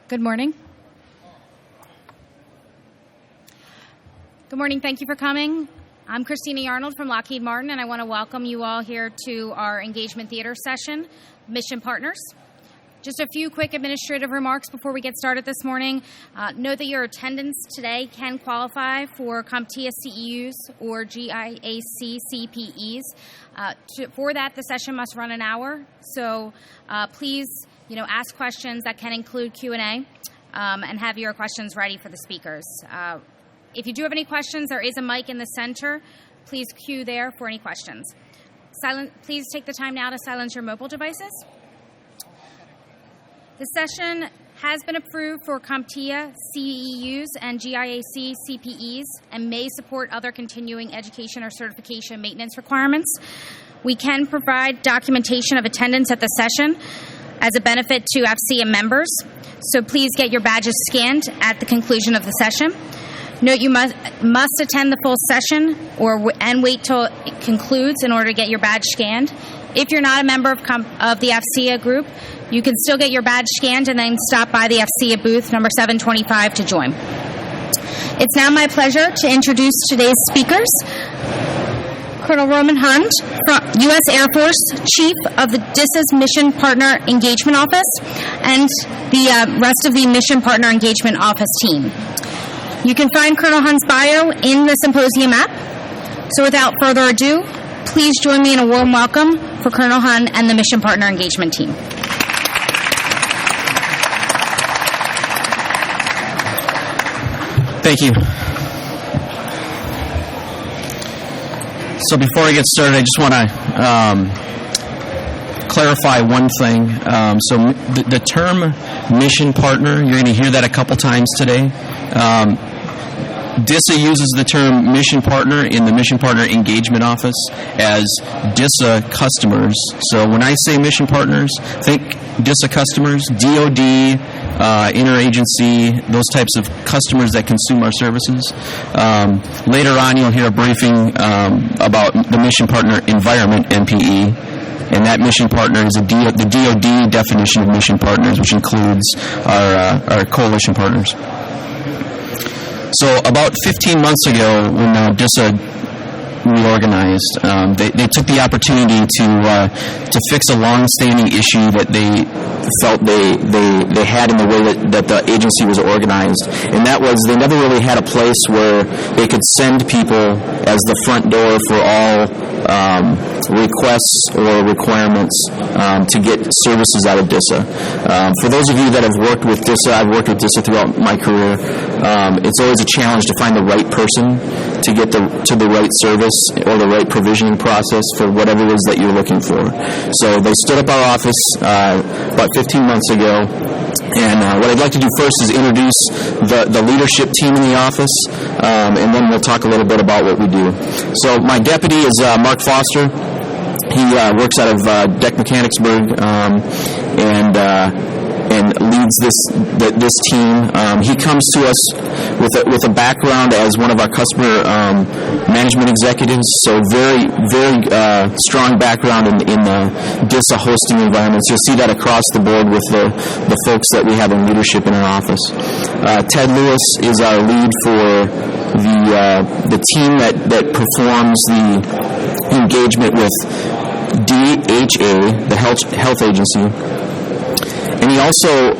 Good morning. Good morning. Thank you for coming. I'm Christina Yarnold from Lockheed Martin, and I want to welcome you all here to our Engagement Theater session, Mission Partners. Just a few quick administrative remarks before we get started this morning. Note that your attendance today can qualify for CompTIA CEUs or GIAC CPEs. For that, the session must run an hour, so please ask questions that can include Q&A and have your questions ready for the speakers. If you do have any questions, there is a mic in the center. Please queue there for any questions. Please take the time now to silence your mobile devices. The session has been approved for CompTIA CEUs and GIAC CPEs and may support other continuing education or certification maintenance requirements. We can provide documentation of attendance at the session as a benefit to AFCEA members, so please get your badges scanned at the conclusion of the session. Note you must attend the full session and wait till it concludes in order to get your badge scanned. If you're not a member of the AFCEA group, you can still get your badge scanned and then stop by the AFCEA booth number 725 to join. It's now my pleasure to introduce today's speakers. Colonel Roman Hunt, U.S. Air Force Chief of the DISA's Mission Partner Engagement Office, and the rest of the Mission Partner Engagement Office team. You can find Colonel Hunt's bio in the symposium app. So without further ado, please join me in a warm welcome for Colonel Hunt and the Mission Partner Engagement team. Thank you. So before I get started, I just want to clarify one thing. So the term mission partner, you're going to hear that a couple times today. DISA uses the term mission partner in the Mission Partner Engagement Office as DISA customers. So when I say mission partners, think DISA customers, DOD, interagency, those types of customers that consume our services. Later on, you'll hear a briefing about the Mission Partner Environment, MPE. And that mission partner is the DOD definition of mission partners, which includes our coalition partners. So about 15 months ago, when DISA reorganized, they took the opportunity to fix a long-standing issue that they felt they had in the way that the agency was organized, and that was they never really had a place where they could send people as the front door for all requests or requirements to get services out of DISA. For those of you that have worked with DISA, I've worked with DISA throughout my career. It's always a challenge to find the right person to get to the right service or the right provisioning process for whatever it is that you're looking for. So they stood up our office about 15 months ago. And what I'd like to do first is introduce the leadership team in the office, and then we'll talk a little bit about what we do. So my deputy is Mark Foster. He works out of DEC Mechanicsburg and leads this team. He comes to us with a background as one of our customer management executives, so very, very strong background in the DISA hosting environments. You'll see that across the board with the folks that we have in leadership in our office. Ted Lewis is our lead for the team that performs the engagement with DHA, the health agency. And he also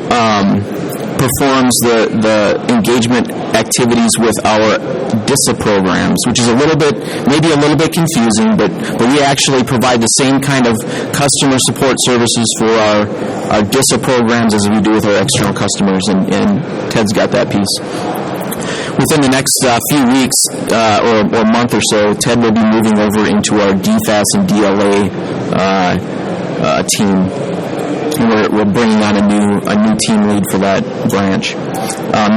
performs the engagement activities with our DISA programs, which is maybe a little bit confusing, but we actually provide the same kind of customer support services for our DISA programs as we do with our external customers, and Ted's got that piece. Within the next few weeks or month or so, Ted will be moving over into our DFAS and DLA team. We're bringing on a new team lead for that branch.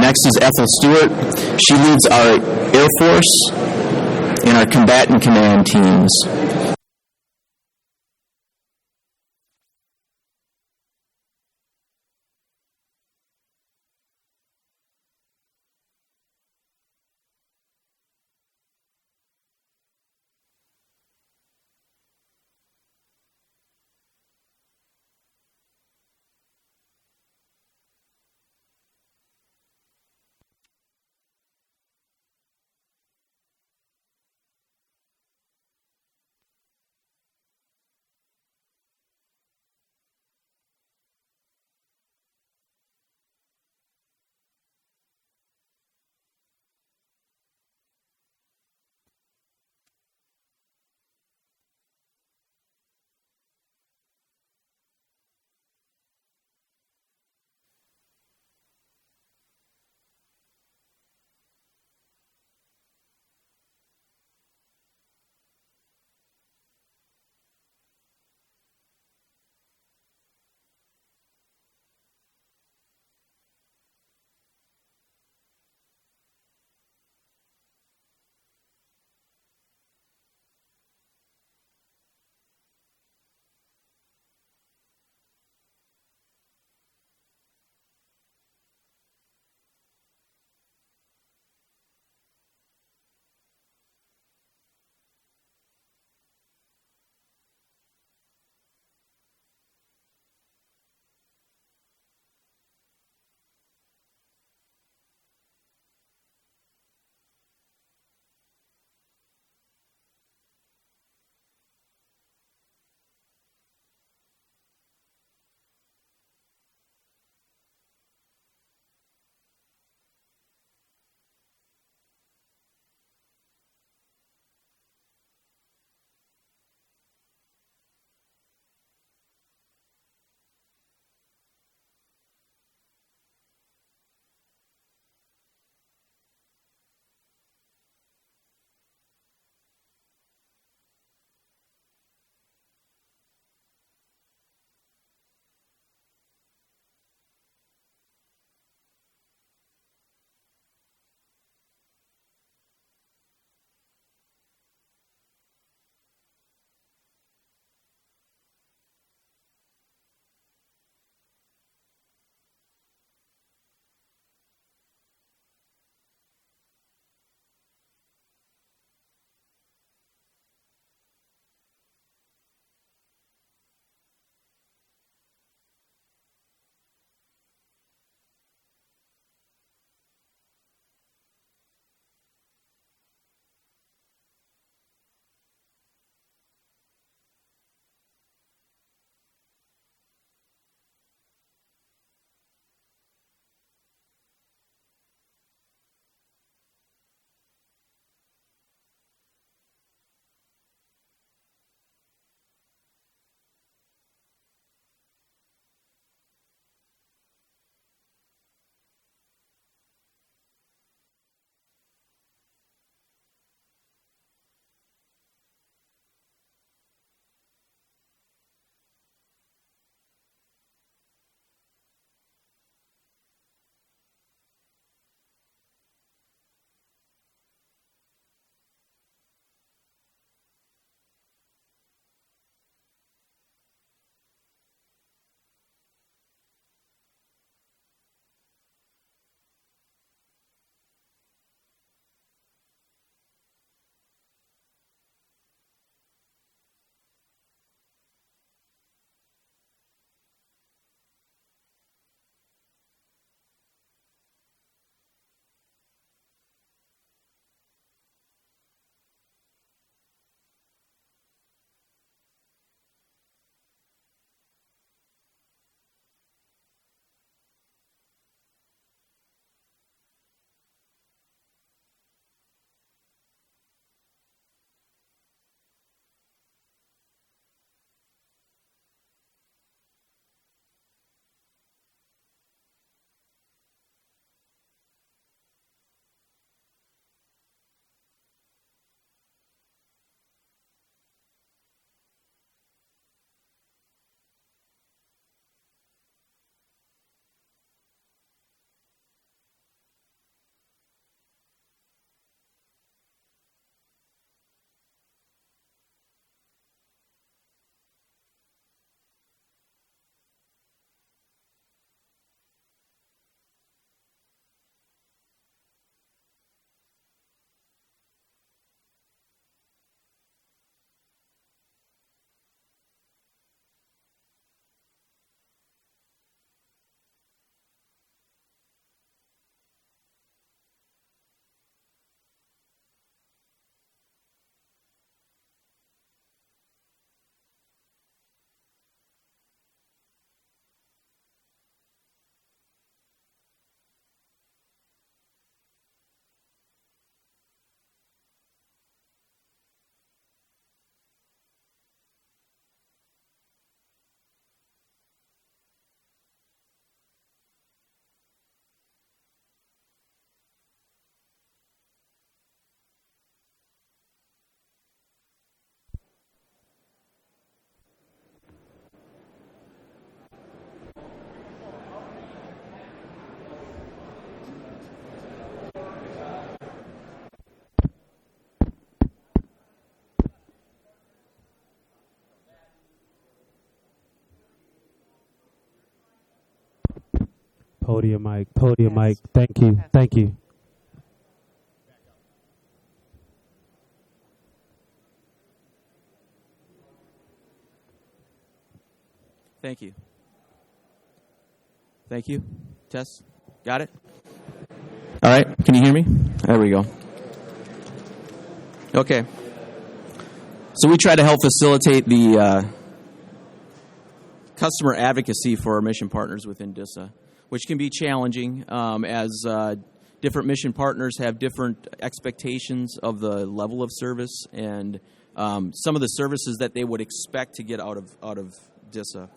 Next is Ethel Stewart. She leads our Air Force and our combatant command teams. Podium mic. Thank you. Thank you. Thank you. Thank you. Tess, got it? All right, can you hear me? There we go. Okay. So we try to help facilitate the customer advocacy for our mission partners within DISA, which can be challenging as different mission partners have different expectations of the level of service and some of the services that they would expect to get out of DISA.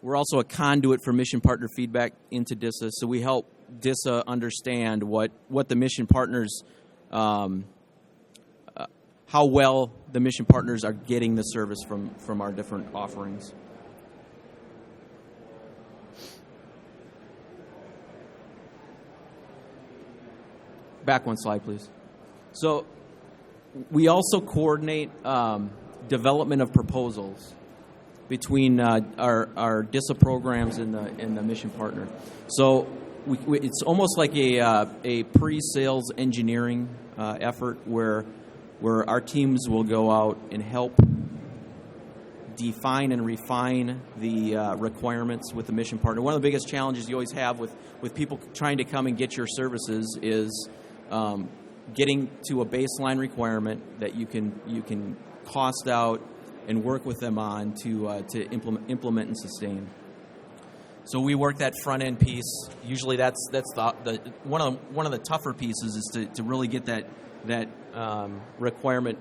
We're also a conduit for mission partner feedback into DISA, so we help DISA understand what the mission partners, how well the mission partners are getting the service from our different offerings. Back one slide, please. So we also coordinate development of proposals between our DISA programs and the mission partner. So it's almost like a pre-sales engineering effort where our teams will go out and help define and refine the requirements with the mission partner. One of the biggest challenges you always have with people trying to come and get your services is getting to a baseline requirement that you can cost out and work with them on to implement and sustain. So we work that front end piece. Usually that's the one of the tougher pieces is to really get that requirement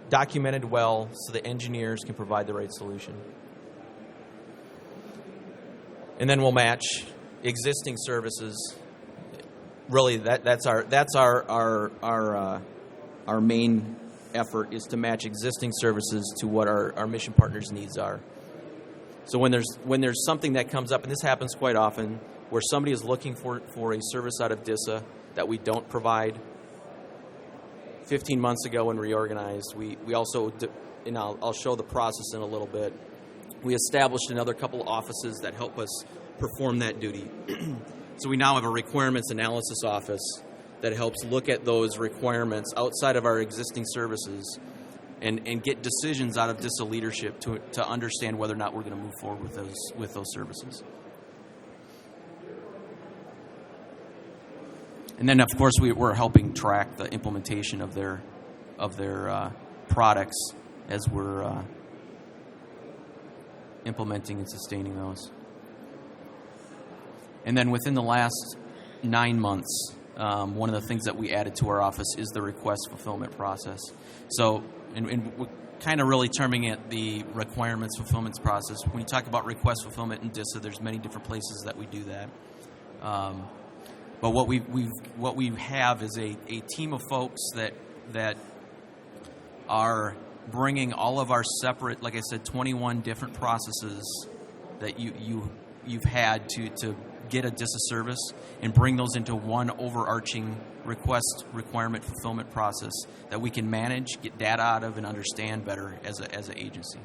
documented well so the engineers can provide the right solution. And then we'll match existing services. Really, that's our main effort is to match existing services to what our mission partners' needs are. So when there's something that comes up, and this happens quite often, where somebody is looking for a service out of DISA that we don't provide. 15 months ago when reorganized, we also, and I'll show the process in a little bit, we established another couple of offices that help us perform that duty. So we now have a requirements analysis office that helps look at those requirements outside of our existing services and get decisions out of DISA leadership to understand whether or not we're going to move forward with those services. And then, of course, we're helping track the implementation of their products as we're implementing and sustaining those. And then within the last 9 months, one of the things that we added to our office is the request fulfillment process. So, and we're kind of really terming it the requirements fulfillment process. When you talk about request fulfillment in DISA, there's many different places that we do that. But what we have is a team of folks that are bringing all of our separate, like I said, 21 different processes that you've had to get a DISA service and bring those into one overarching requirement fulfillment process that we can manage, get data out of, and understand better as an agency.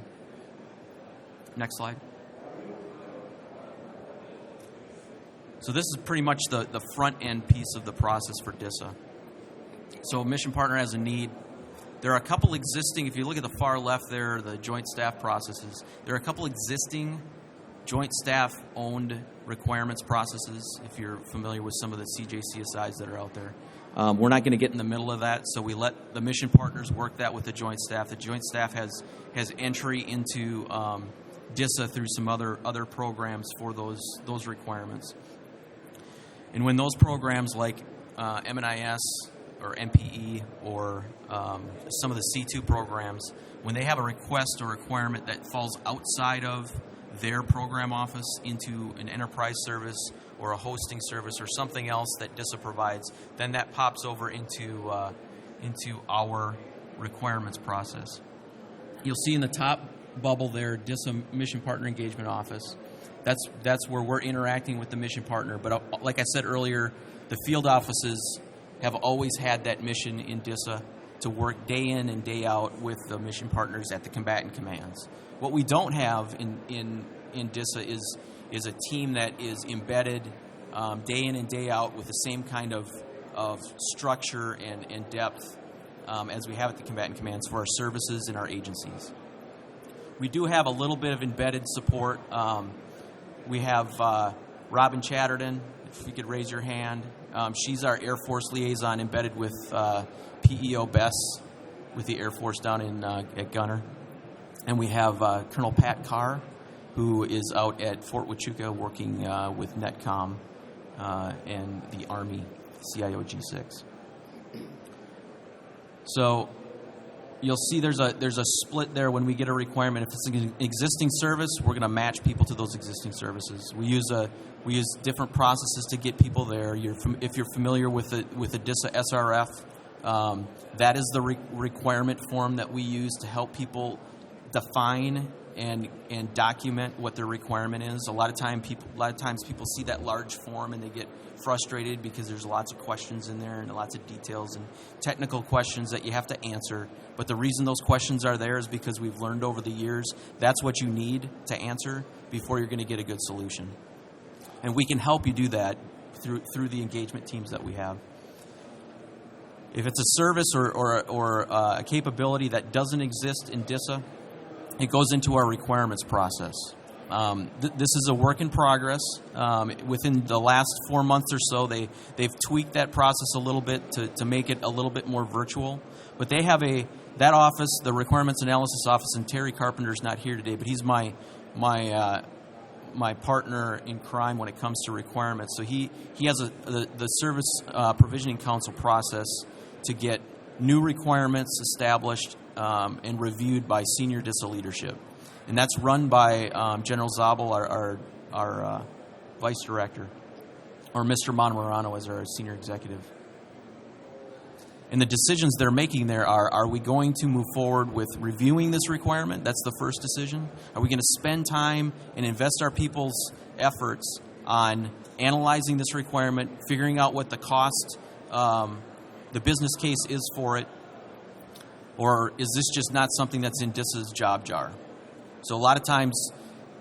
Next slide. So this is pretty much the front end piece of the process for DISA. So a mission partner has a need. There are a couple existing, if you look at the far left there, the joint staff processes, there are a couple existing joint staff owned requirements processes, if you're familiar with some of the CJCSIs that are out there. We're not going to get in the middle of that, so we let the mission partners work that with the joint staff. The joint staff has entry into DISA through some other programs for those requirements. And when those programs like MNIS or MPE or some of the C2 programs, when they have a request or requirement that falls outside of their program office into an enterprise service or a hosting service or something else that DISA provides, then that pops over into our requirements process. You'll see in the top bubble there, DISA Mission Partner Engagement Office. That's where we're interacting with the mission partner. But like I said earlier, the field offices have always had that mission in DISA to work day in and day out with the mission partners at the combatant commands. What we don't have in DISA is a team that is embedded day in and day out with the same kind of structure and depth as we have at the combatant commands for our services and our agencies. We do have a little bit of embedded support. We have Robin Chatterton, if you could raise your hand. She's our Air Force liaison embedded with PEO Bess with the Air Force down at Gunner. And we have Colonel Pat Carr, who is out at Fort Huachuca working with NETCOM and the Army CIO G6. So you'll see there's a split there when we get a requirement. If it's an existing service, we're going to match people to those existing services. We use different processes to get people there. If you're familiar with the DISA SRF, that is the requirement form that we use to help people define and document what their requirement is. A lot of times people see that large form and they get frustrated because there's lots of questions in there and lots of details and technical questions that you have to answer. But the reason those questions are there is because we've learned over the years that's what you need to answer before you're going to get a good solution. And we can help you do that through the engagement teams that we have. If it's a service or a capability that doesn't exist in DISA, it goes into our requirements process. This is a work in progress. Within the last 4 months or so, they've tweaked that process a little bit to make it a little bit more virtual. But they have that office, the requirements analysis office, and Terry Carpenter's not here today, but he's my partner in crime when it comes to requirements. So he has the Service Provisioning Council process to get new requirements established and reviewed by senior DISA leadership. And that's run by General Zabel, our vice director, or Mr. Montemurano as our senior executive. And the decisions they're making there are we going to move forward with reviewing this requirement? That's the first decision. Are we going to spend time and invest our people's efforts on analyzing this requirement, figuring out what the cost, the business case is for it? Or is this just not something that's in DISA's job jar? So a lot of times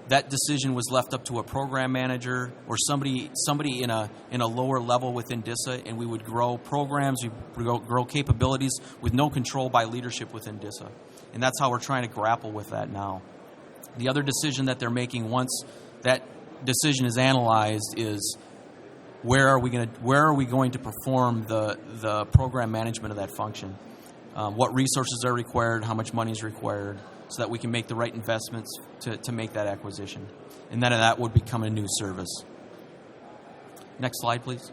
that decision was left up to a program manager or somebody in a lower level within DISA, and we would grow programs, we grow capabilities with no control by leadership within DISA. And that's how we're trying to grapple with that now. The other decision that they're making once that decision is analyzed is where are we going to perform the program management of that function? What resources are required, how much money is required, so that we can make the right investments to make that acquisition. And then that would become a new service. Next slide, please.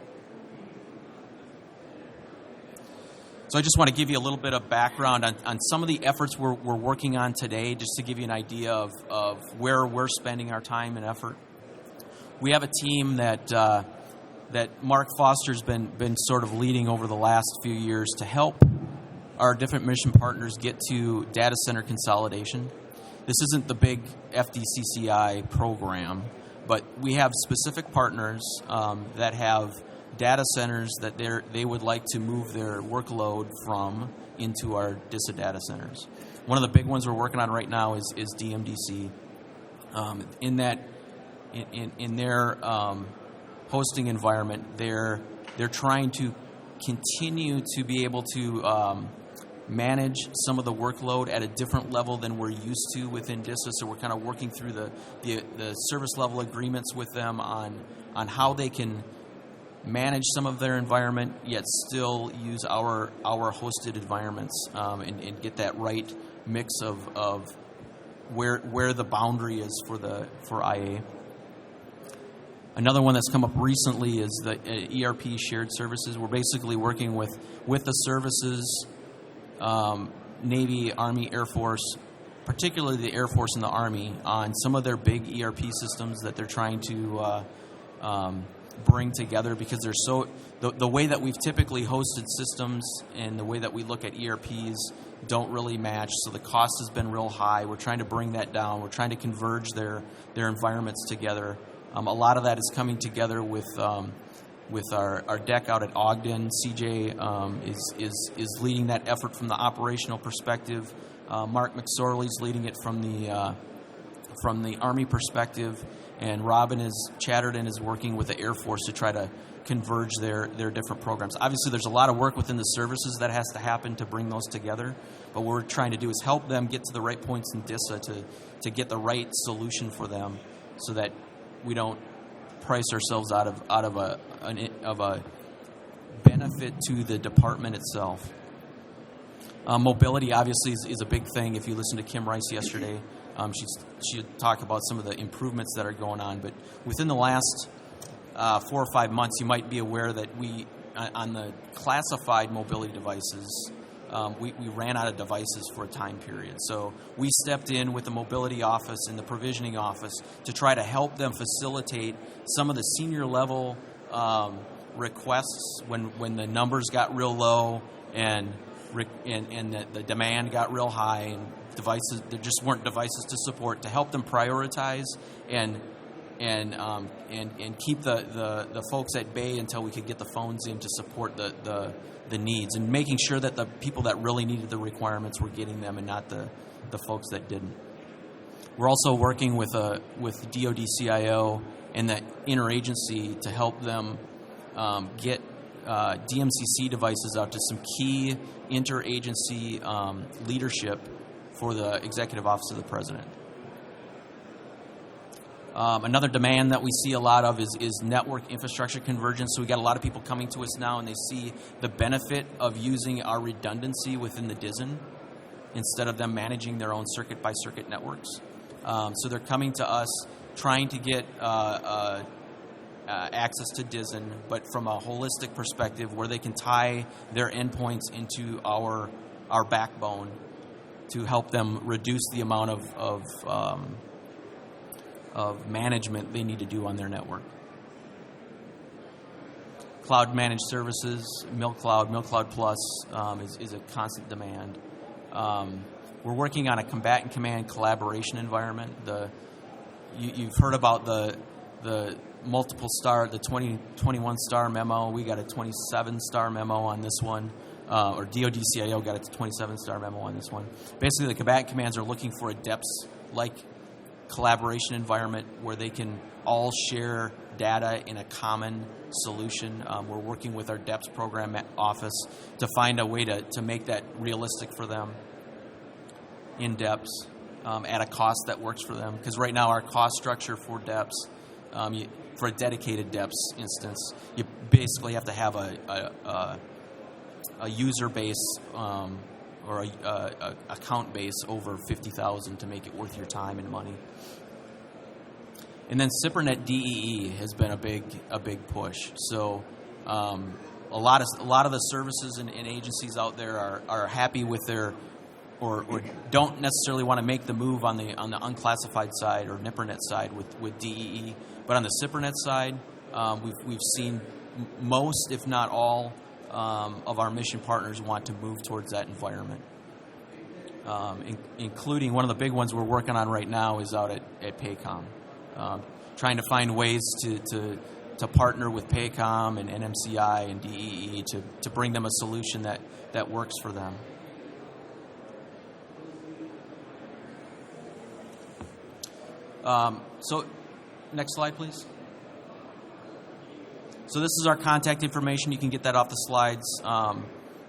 So I just want to give you a little bit of background on some of the efforts we're working on today, just to give you an idea of where we're spending our time and effort. We have a team that Mark Foster's been sort of leading over the last few years to help our different mission partners get to data center consolidation. This isn't the big FDCCI program, but we have specific partners that have data centers that they would like to move their workload from into our DISA data centers. One of the big ones we're working on right now is DMDC. In their hosting environment, they're trying to continue to be able to manage some of the workload at a different level than we're used to within DISA. So we're kind of working through the service level agreements with them on how they can manage some of their environment, yet still use our hosted environments and get that right mix of where the boundary is for IA. Another one that's come up recently is the ERP shared services. We're basically working with the services, Navy, Army, Air Force, particularly the Air Force and the Army, on some of their big ERP systems that they're trying to bring together, because they're so the way that we've typically hosted systems and the way that we look at ERPs don't really match. So the cost has been real high. We're trying to bring that down. We're trying to converge their environments together. A lot of that is coming together with with our deck out at Ogden. CJ is leading that effort from the operational perspective. Mark McSorley's leading it from the Army perspective, and Robin Chatterton is working with the Air Force to try to converge their different programs. Obviously, there's a lot of work within the services that has to happen to bring those together, but what we're trying to do is help them get to the right points in DISA to get the right solution for them, so that we don't price ourselves out of a benefit to the department itself. Mobility obviously is a big thing. If you listen to Kim Rice yesterday, she talked about some of the improvements that are going on. But within the last 4 or 5 months, you might be aware that we, on the classified mobility devices, we ran out of devices for a time period. So we stepped in with the mobility office and the provisioning office to try to help them facilitate some of the senior level requests when the numbers got real low and the demand got real high, and devices, there just weren't devices to support, to help them prioritize and keep the folks at bay until we could get the phones in to support the needs, and making sure that the people that really needed the requirements were getting them and not the folks that didn't. We're also working with DoD CIO and the interagency to help them get DMCC devices out to some key interagency leadership for the Executive Office of the President. Another demand that we see a lot of is network infrastructure convergence. So we got a lot of people coming to us now, and they see the benefit of using our redundancy within the DISN instead of them managing their own circuit-by-circuit networks. So they're coming to us trying to get access to DISN, but from a holistic perspective where they can tie their endpoints into our backbone to help them reduce the amount of management they need to do on their network. Cloud managed services, MilCloud Plus is a constant demand. We're working on a combatant command collaboration environment. You've heard about the multiple star, the 21 star memo. We got a 27 star memo on this one, or DoD CIO got a 27 star memo on this one. Basically, the combatant commands are looking for a DEPS-like collaboration environment where they can all share data in a common solution. We're working with our DEPS program office to find a way to make that realistic for them in DEPS at a cost that works for them. Because right now our cost structure for DEPS, for a dedicated DEPS instance, you basically have to have a user base or a account base over 50,000 to make it worth your time and money. And then SIPRNet DEE has been a big push. So a lot of the services and agencies out there are happy with their or don't necessarily want to make the move on the unclassified side or NIPRNet side with DEE, but on the SIPRNet side, we've seen most, if not all, of our mission partners want to move towards that environment. Including one of the big ones we're working on right now is out at PACOM, trying to find ways to partner with PACOM and NMCI and DEE to bring them a solution that works for them. So, next slide, please. So this is our contact information. You can get that off the slides.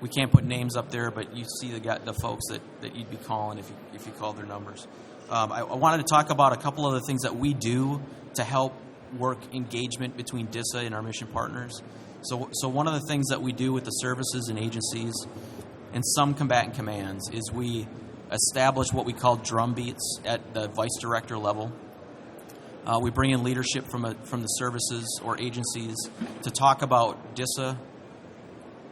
We can't put names up there, but you see the folks that you'd be calling if you call their numbers. I wanted to talk about a couple of the things that we do to help work engagement between DISA and our mission partners. So one of the things that we do with the services and agencies and some combatant commands is we establish what we call drum beats at the vice director level. We bring in leadership from the services or agencies to talk about DISA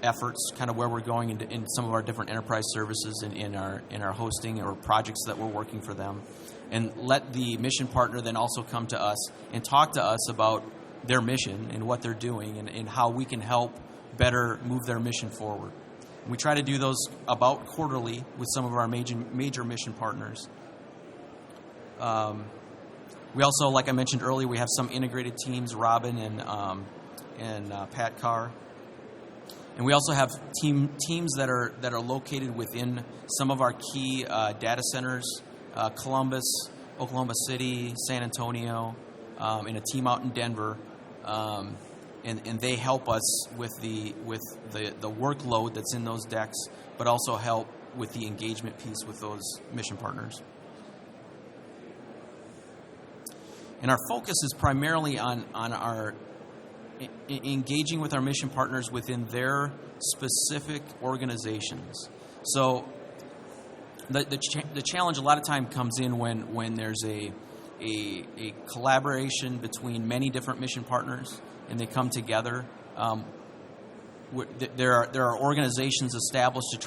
efforts, kind of where we're going in some of our different enterprise services and in our hosting or projects that we're working for them, and let the mission partner then also come to us and talk to us about their mission and what they're doing and how we can help better move their mission forward. We try to do those about quarterly with some of our major mission partners. We also, like I mentioned earlier, we have some integrated teams. Robin and Pat Carr. And we also have teams that are located within some of our key data centers: Columbus, Oklahoma City, San Antonio, and a team out in Denver. And they help us with the workload that's in those decks, but also help with the engagement piece with those mission partners. And our focus is primarily on our engaging with our mission partners within their specific organizations. So the challenge a lot of time comes in when there's a collaboration between many different mission partners and they come together. There are organizations established to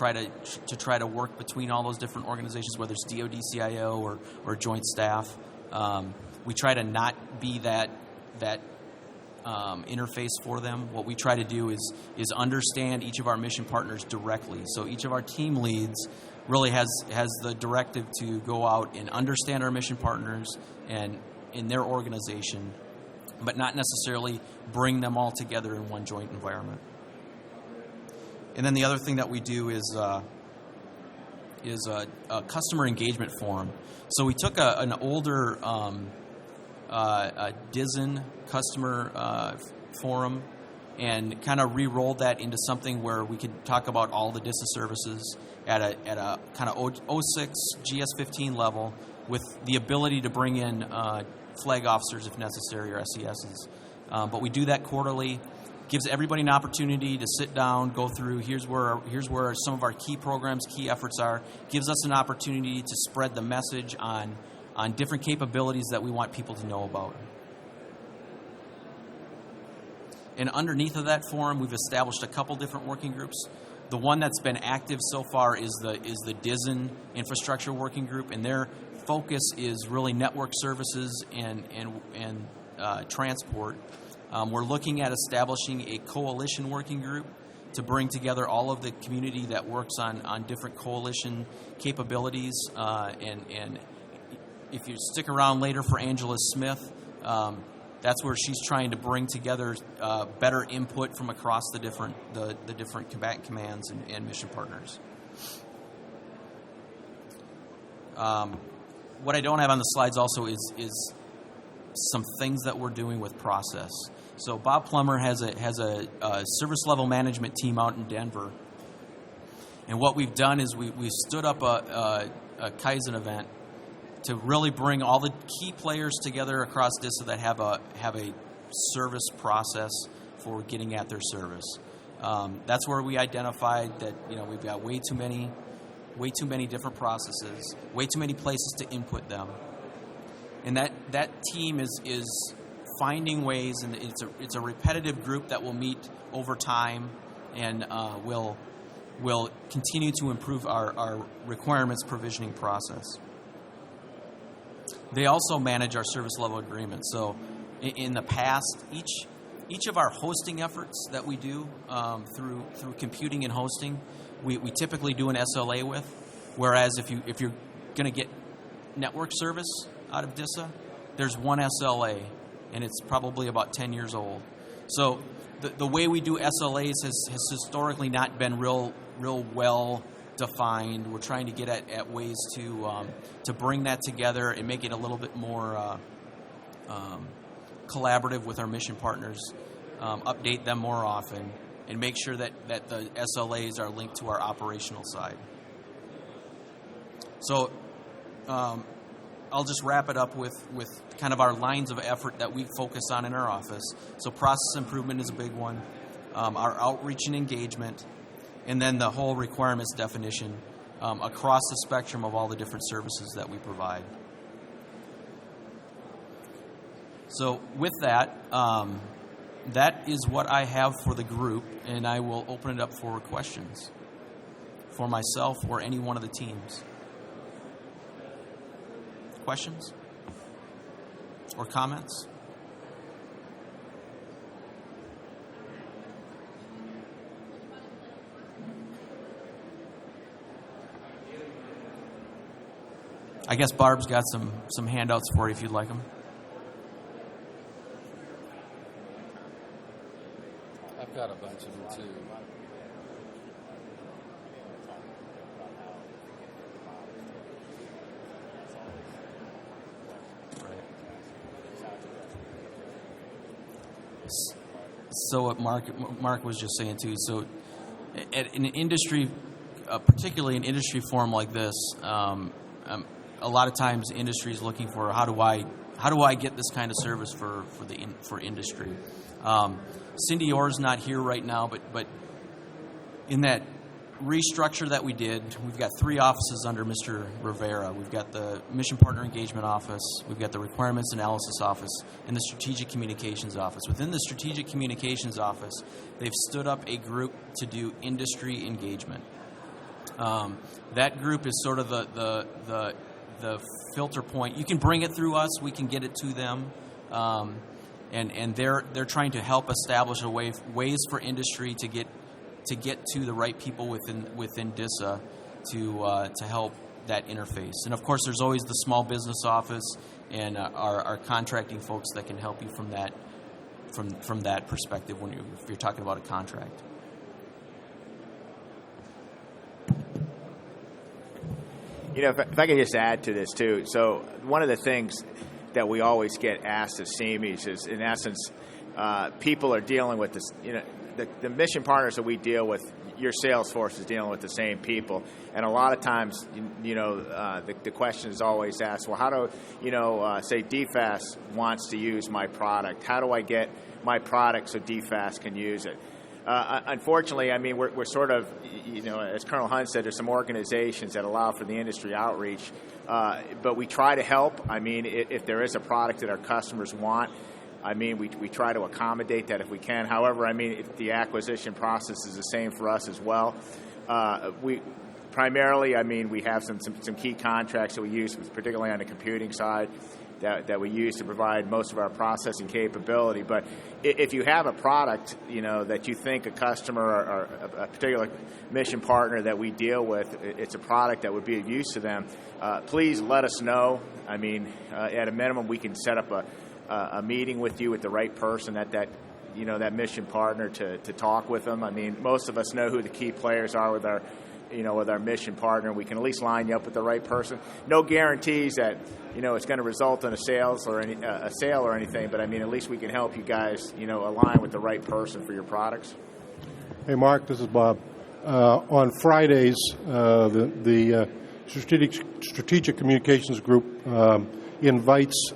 try to work between all those different organizations, whether it's DoD, CIO, or Joint Staff. We try to not be that interface for them. What we try to do is understand each of our mission partners directly. So each of our team leads really has the directive to go out and understand our mission partners and in their organization, but not necessarily bring them all together in one joint environment. And then the other thing that we do is a customer engagement forum. So we took an older DISN customer forum and kind of re-rolled that into something where we could talk about all the DISA services at a kind of 06 GS15 level, with the ability to bring in flag officers if necessary, or SESs. But we do that quarterly. Gives everybody an opportunity to sit down, go through, here's where some of our key programs, key efforts are. Gives us an opportunity to spread the message on different capabilities that we want people to know about. And underneath of that forum, we've established a couple different working groups. The one that's been active so far is the DISN Infrastructure Working Group, and their focus is really network services and transport. We're looking at establishing a coalition working group to bring together all of the community that works on different coalition capabilities. And if you stick around later for Angela Smith, that's where she's trying to bring together better input from across the different combatant commands and mission partners. What I don't have on the slides also is some things that we're doing with process. So Bob Plummer has a service level management team out in Denver, and what we've done is we've stood up a Kaizen event to really bring all the key players together across DISA that have a service process for getting at their service. That's where we identified that we've got way too many different processes, way too many places to input them. And that team is finding ways, and it's a repetitive group that will meet over time, and will continue to improve our requirements provisioning process. They also manage our service level agreements. So in the past, each of our hosting efforts that we do through computing and hosting, we typically do an SLA with. Whereas if you're going to get network service out of DISA, there's one SLA, and it's probably about 10 years old. So the way we do SLAs has historically not been real well defined. We're trying to get at ways to bring that together and make it a little bit more collaborative with our mission partners, update them more often, and make sure that the SLAs are linked to our operational side. So I'll just wrap it up with kind of our lines of effort that we focus on in our office. So process improvement is a big one, our outreach and engagement, and then the whole requirements definition across the spectrum of all the different services that we provide. So with that, that is what I have for the group, and I will open it up for questions for myself or any one of the teams. Questions or comments? I guess Barb's got some handouts for you if you'd like them. got a bunch of them too. So what Mark was just saying too. So, at an industry, particularly an industry forum like this, a lot of times industry is looking for how do I get this kind of service for industry. Cindy Orr's not here right now, but in that restructure that we did, we've got 3 offices under Mr. Rivera. We've got the Mission Partner Engagement Office, we've got the Requirements Analysis Office, and the Strategic Communications Office. Within the Strategic Communications Office, they've stood up a group to do industry engagement. That group is sort of the filter point. You can bring it through us, we can get it to them, and they're trying to help establish ways for industry to get to the right people within DISA to help that interface. And of course, there's always the small business office and our contracting folks that can help you from that perspective if you're talking about a contract. You know, if I could just add to this too. So one of the things that we always get asked as CMEs is, in essence, people are dealing with this. You know, the mission partners that we deal with, your sales force is dealing with the same people, and a lot of times, the question is always asked, well, how do say DFAS wants to use my product? How do I get my product so DFAS can use it? Unfortunately, I mean, we're sort of, as Colonel Hunt said, there's some organizations that allow for the industry outreach, but we try to help. I mean, if there is a product that our customers want, I mean, we try to accommodate that if we can. However, I mean, if the acquisition process is the same for us as well. We primarily, I mean, we have some key contracts that we use, particularly on the computing side, that we use to provide most of our processing capability. But if you have a product, that you think a customer or a particular mission partner that we deal with, it's a product that would be of use to them, please let us know. I mean, at a minimum, we can set up a meeting with you with the right person that mission partner to talk with them. I mean, most of us know who the key players are with our mission partner. We can at least line you up with the right person. No guarantees that it's going to result in a sale or anything, but I mean, at least we can help you guys align with the right person for your products. Hey, Mark, this is Bob. On Fridays, the Strategic Communications Group invites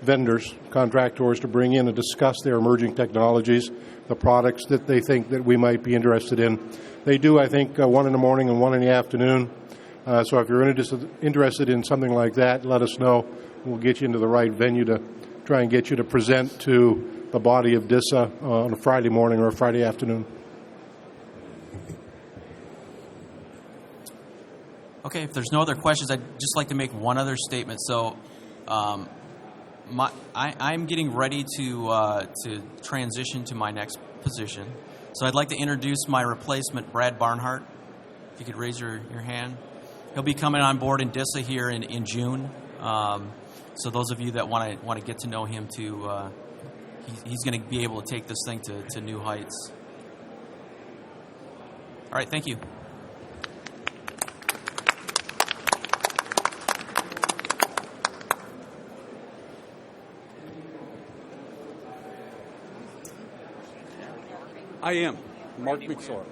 vendors, contractors, to bring in and discuss their emerging technologies, the products that they think that we might be interested in. They do, I think, one in the morning and one in the afternoon. So if you're interested in something like that, let us know. We'll get you into the right venue to try and get you to present to the body of DISA on a Friday morning or a Friday afternoon. Okay, if there's no other questions, I'd just like to make one other statement. So I'm getting ready to transition to my next position. So I'd like to introduce my replacement, Brad Barnhart. If you could raise your hand. He'll be coming on board in DISA here in June. So those of you that want to get to know him too, he's going to be able to take this thing to new heights. All right, thank you. I am Mark McSorley.